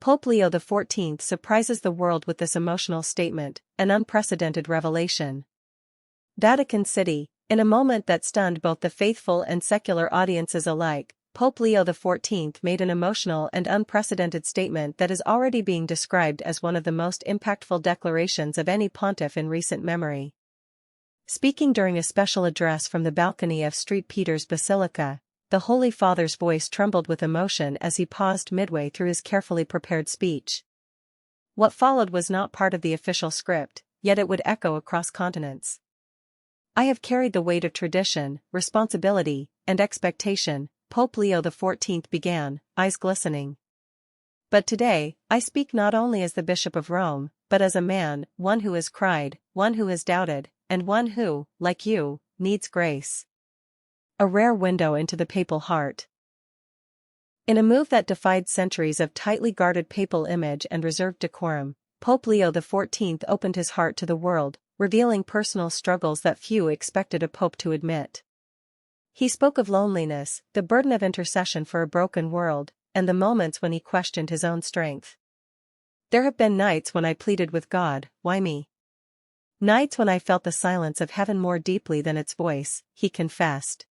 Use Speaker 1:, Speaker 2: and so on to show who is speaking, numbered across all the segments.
Speaker 1: Pope Leo XIV surprises the world with this emotional statement, an unprecedented revelation. Vatican City, in a moment that stunned both the faithful and secular audiences alike, Pope Leo XIV made an emotional and unprecedented statement that is already being described as one of the most impactful declarations of any pontiff in recent memory. Speaking during a special address from the balcony of St. Peter's Basilica, the Holy Father's voice trembled with emotion as he paused midway through his carefully prepared speech. What followed was not part of the official script, yet it would echo across continents. "I have carried the weight of tradition, responsibility, and expectation," Pope Leo XIV began, eyes glistening. "But today, I speak not only as the Bishop of Rome, but as a man, one who has cried, one who has doubted, and one who, like you, needs grace." A rare window into the papal heart. In a move that defied centuries of tightly guarded papal image and reserved decorum, Pope Leo XIV opened his heart to the world, revealing personal struggles that few expected a pope to admit. He spoke of loneliness, the burden of intercession for a broken world, and the moments when he questioned his own strength. "There have been nights when I pleaded with God, 'Why me?' Nights when I felt the silence of heaven more deeply than its voice," he confessed.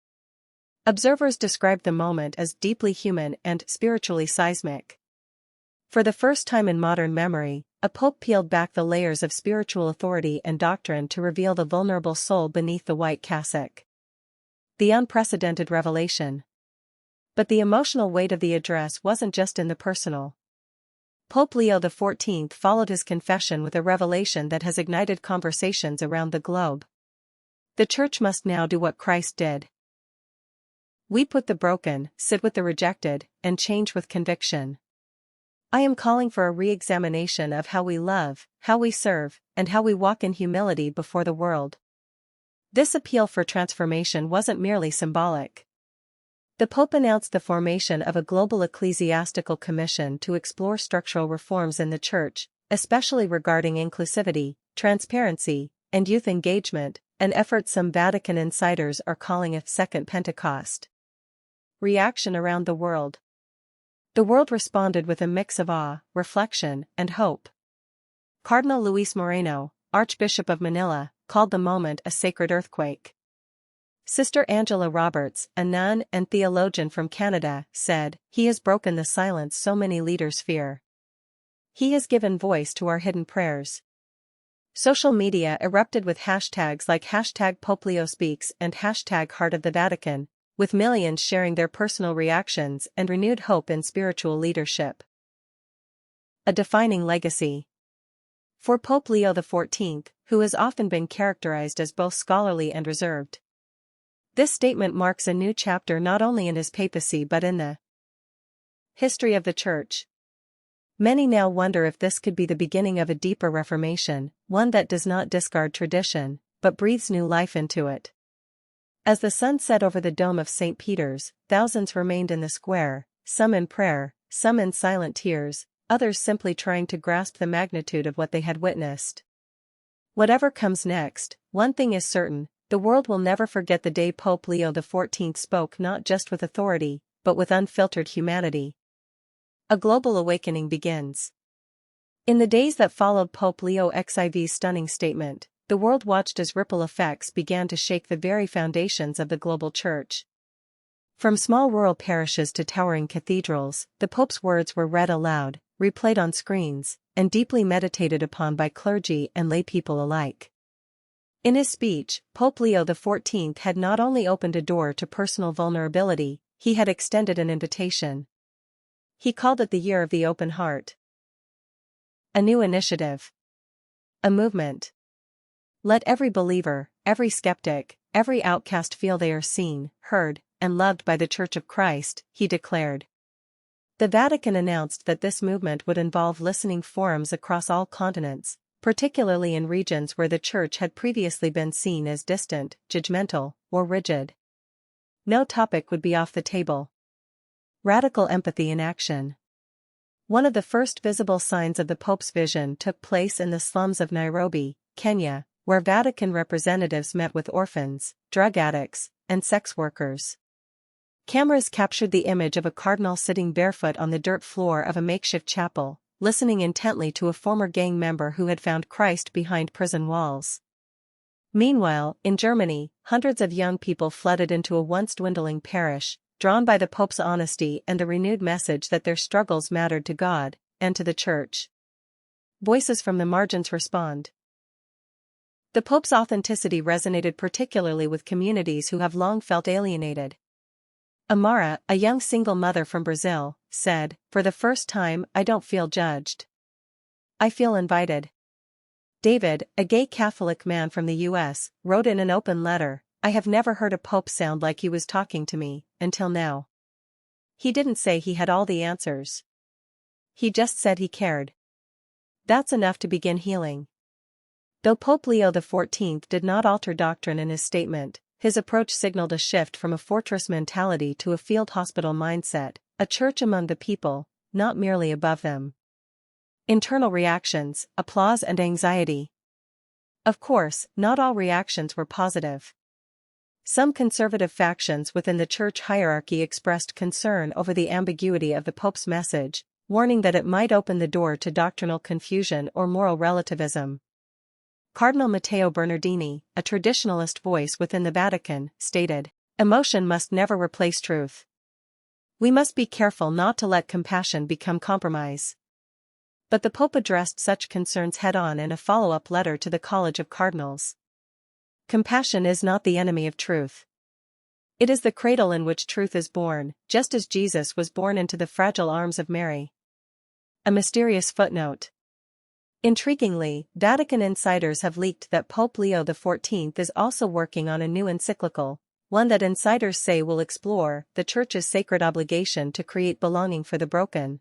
Speaker 1: Observers described the moment as deeply human and spiritually seismic. For the first time in modern memory, a pope peeled back the layers of spiritual authority and doctrine to reveal the vulnerable soul beneath the white cassock. The unprecedented revelation. But the emotional weight of the address wasn't just in the personal. Pope Leo XIV followed his confession with a revelation that has ignited conversations around the globe. The Church must now do what Christ did. Weep with the broken, sit with the rejected, and change with conviction. I am calling for a re-examination of how we love, how we serve, and how we walk in humility before the world. This appeal for transformation wasn't merely symbolic. The Pope announced the formation of a global ecclesiastical commission to explore structural reforms in the Church, especially regarding inclusivity, transparency, and youth engagement, an effort some Vatican insiders are calling a second Pentecost. Reaction around the world. The world responded with a mix of awe, reflection, and hope. Cardinal Luis Moreno, Archbishop of Manila, called the moment a sacred earthquake. Sister Angela Roberts, a nun and theologian from Canada, said, "He has broken the silence so many leaders fear. He has given voice to our hidden prayers." Social media erupted with hashtags like #PopeLeoSpeaks and #Heart of the Vatican, with millions sharing their personal reactions and renewed hope in spiritual leadership. A defining legacy. For Pope Leo XIV, who has often been characterized as both scholarly and reserved, this statement marks a new chapter not only in his papacy but in the history of the Church. Many now wonder if this could be the beginning of a deeper reformation, one that does not discard tradition, but breathes new life into it. As the sun set over the dome of St. Peter's, thousands remained in the square, some in prayer, some in silent tears, others simply trying to grasp the magnitude of what they had witnessed. Whatever comes next, one thing is certain: the world will never forget the day Pope Leo XIV spoke not just with authority, but with unfiltered humanity. A global awakening begins. In the days that followed Pope Leo XIV's stunning statement, the world watched as ripple effects began to shake the very foundations of the global Church. From small rural parishes to towering cathedrals, the Pope's words were read aloud, replayed on screens, and deeply meditated upon by clergy and laypeople alike. In his speech, Pope Leo XIV had not only opened a door to personal vulnerability, he had extended an invitation. He called it the Year of the Open Heart. A new initiative. A movement. Let every believer, every skeptic, every outcast feel they are seen, heard, and loved by the Church of Christ, he declared. The Vatican announced that this movement would involve listening forums across all continents, particularly in regions where the Church had previously been seen as distant, judgmental, or rigid. No topic would be off the table. Radical empathy in action. One of the first visible signs of the Pope's vision took place in the slums of Nairobi, Kenya, where Vatican representatives met with orphans, drug addicts, and sex workers. Cameras captured the image of a cardinal sitting barefoot on the dirt floor of a makeshift chapel, listening intently to a former gang member who had found Christ behind prison walls. Meanwhile, in Germany, hundreds of young people flooded into a once dwindling parish, drawn by the Pope's honesty and the renewed message that their struggles mattered to God and to the Church. Voices from the margins respond. The Pope's authenticity resonated particularly with communities who have long felt alienated. Amara, a young single mother from Brazil, said, "For the first time, I don't feel judged. I feel invited." David, a gay Catholic man from the US, wrote in an open letter, "I have never heard a pope sound like he was talking to me, until now. He didn't say he had all the answers. He just said he cared." That's enough to begin healing. Though Pope Leo XIV did not alter doctrine in his statement, his approach signaled a shift from a fortress mentality to a field hospital mindset, a church among the people, not merely above them. Internal reactions, applause and anxiety. Of course, not all reactions were positive. Some conservative factions within the church hierarchy expressed concern over the ambiguity of the Pope's message, warning that it might open the door to doctrinal confusion or moral relativism. Cardinal Matteo Bernardini, a traditionalist voice within the Vatican, stated, "Emotion must never replace truth. We must be careful not to let compassion become compromise." But the Pope addressed such concerns head-on in a follow-up letter to the College of Cardinals. Compassion is not the enemy of truth. It is the cradle in which truth is born, just as Jesus was born into the fragile arms of Mary. A mysterious footnote. Intriguingly, Vatican insiders have leaked that Pope Leo XIV is also working on a new encyclical, one that insiders say will explore the Church's sacred obligation to create belonging for the broken.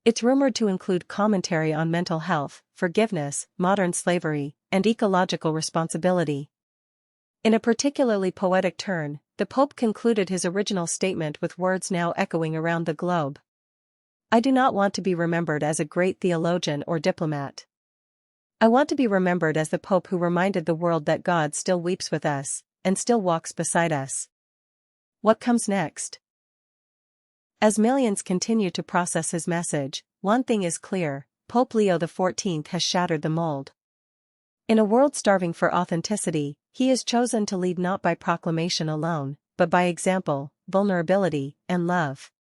Speaker 1: It's rumored to include commentary on mental health, forgiveness, modern slavery, and ecological responsibility. In a particularly poetic turn, the Pope concluded his original statement with words now echoing around the globe. "I do not want to be remembered as a great theologian or diplomat. I want to be remembered as the Pope who reminded the world that God still weeps with us, and still walks beside us." What comes next? As millions continue to process his message, one thing is clear: Pope Leo XIV has shattered the mold. In a world starving for authenticity, he has chosen to lead not by proclamation alone, but by example, vulnerability, and love.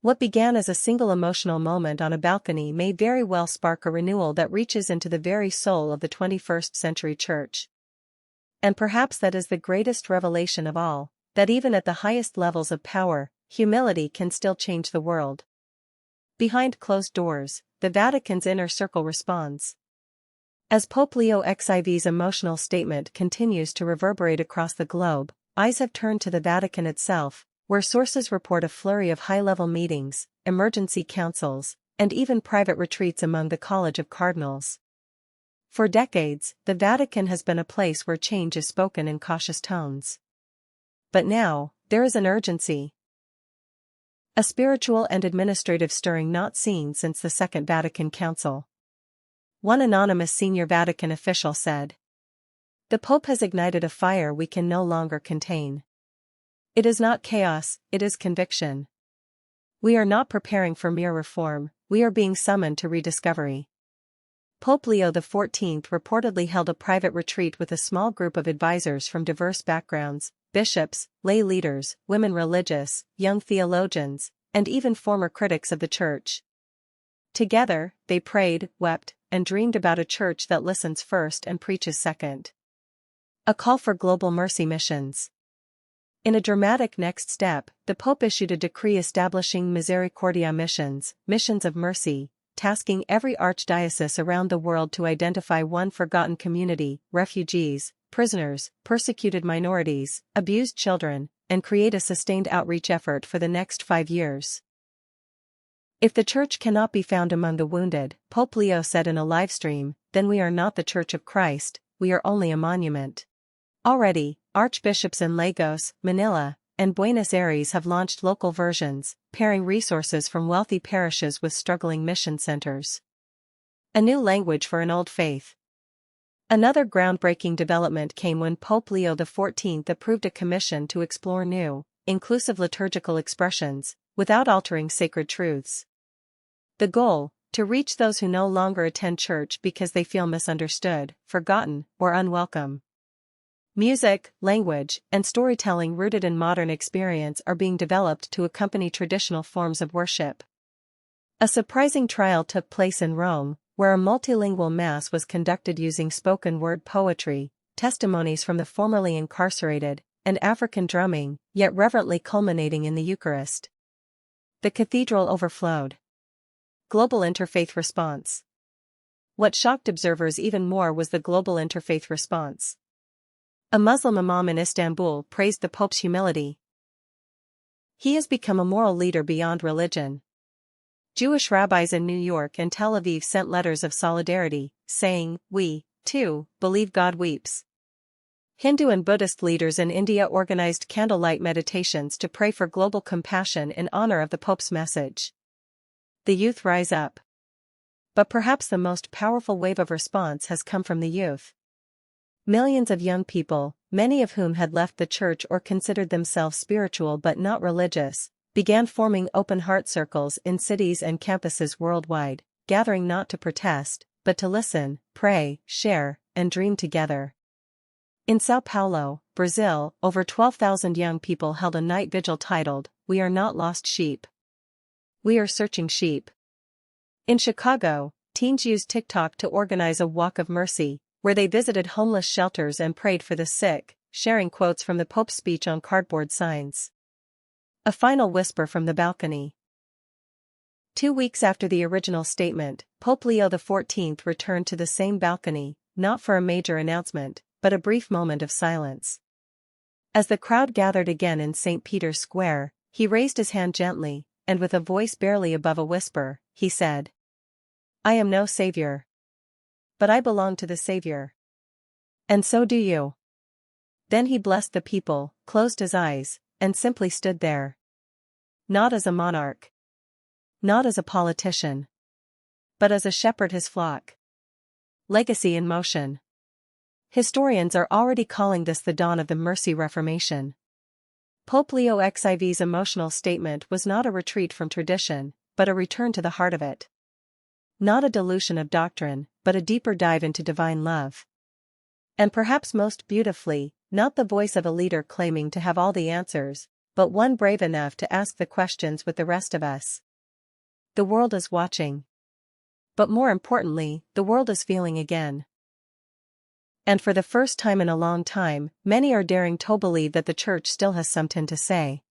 Speaker 1: What began as a single emotional moment on a balcony may very well spark a renewal that reaches into the very soul of the 21st century Church. And perhaps that is the greatest revelation of all, that even at the highest levels of power, humility can still change the world. Behind closed doors, the Vatican's inner circle responds. As Pope Leo XIV's emotional statement continues to reverberate across the globe, eyes have turned to the Vatican itself, where sources report a flurry of high-level meetings, emergency councils, and even private retreats among the College of Cardinals. For decades, the Vatican has been a place where change is spoken in cautious tones. But now, there is an urgency. A spiritual and administrative stirring not seen since the Second Vatican Council. One anonymous senior Vatican official said, "The Pope has ignited a fire we can no longer contain. It is not chaos, it is conviction. We are not preparing for mere reform, we are being summoned to rediscovery." Pope Leo XIV reportedly held a private retreat with a small group of advisors from diverse backgrounds: bishops, lay leaders, women religious, young theologians, and even former critics of the Church. Together, they prayed, wept, and dreamed about a church that listens first and preaches second. A call for global mercy missions. In a dramatic next step, the Pope issued a decree establishing Misericordia missions, missions of mercy, tasking every archdiocese around the world to identify one forgotten community, refugees, prisoners, persecuted minorities, abused children, and create a sustained outreach effort for the next 5 years. If the Church cannot be found among the wounded, Pope Leo said in a livestream, then we are not the Church of Christ, we are only a monument. Already, archbishops in Lagos, Manila, and Buenos Aires have launched local versions, pairing resources from wealthy parishes with struggling mission centers. A new language for an old faith. Another groundbreaking development came when Pope Leo XIV approved a commission to explore new, inclusive liturgical expressions, without altering sacred truths. The goal, to reach those who no longer attend church because they feel misunderstood, forgotten, or unwelcome. Music, language, and storytelling rooted in modern experience are being developed to accompany traditional forms of worship. A surprising trial took place in Rome, where a multilingual mass was conducted using spoken-word poetry, testimonies from the formerly incarcerated, and African drumming, yet reverently culminating in the Eucharist. The cathedral overflowed. Global interfaith response. What shocked observers even more was the global interfaith response. A Muslim imam in Istanbul praised the Pope's humility. He has become a moral leader beyond religion. Jewish rabbis in New York and Tel Aviv sent letters of solidarity, saying, "We, too, believe God weeps." Hindu and Buddhist leaders in India organized candlelight meditations to pray for global compassion in honor of the Pope's message. The youth rise up. But perhaps the most powerful wave of response has come from the youth. Millions of young people, many of whom had left the church or considered themselves spiritual but not religious, began forming open-heart circles in cities and campuses worldwide, gathering not to protest, but to listen, pray, share, and dream together. In São Paulo, Brazil, over 12,000 young people held a night vigil titled, "We Are Not Lost Sheep. We Are Searching Sheep." In Chicago, teens used TikTok to organize a walk of mercy, where they visited homeless shelters and prayed for the sick, sharing quotes from the Pope's speech on cardboard signs. A final whisper from the balcony. 2 weeks after the original statement, Pope Leo XIV returned to the same balcony, not for a major announcement, but a brief moment of silence. As the crowd gathered again in St. Peter's Square, he raised his hand gently, and with a voice barely above a whisper, he said, "I am no savior. But I belong to the Savior. And so do you." Then he blessed the people, closed his eyes, and simply stood there. Not as a monarch. Not as a politician. But as a shepherd his flock. Legacy in motion. Historians are already calling this the dawn of the Mercy Reformation. Pope Leo XIV's emotional statement was not a retreat from tradition, but a return to the heart of it. Not a dilution of doctrine, but a deeper dive into divine love. And perhaps most beautifully, not the voice of a leader claiming to have all the answers, but one brave enough to ask the questions with the rest of us. The world is watching. But more importantly, the world is feeling again. And for the first time in a long time, many are daring to believe that the Church still has something to say.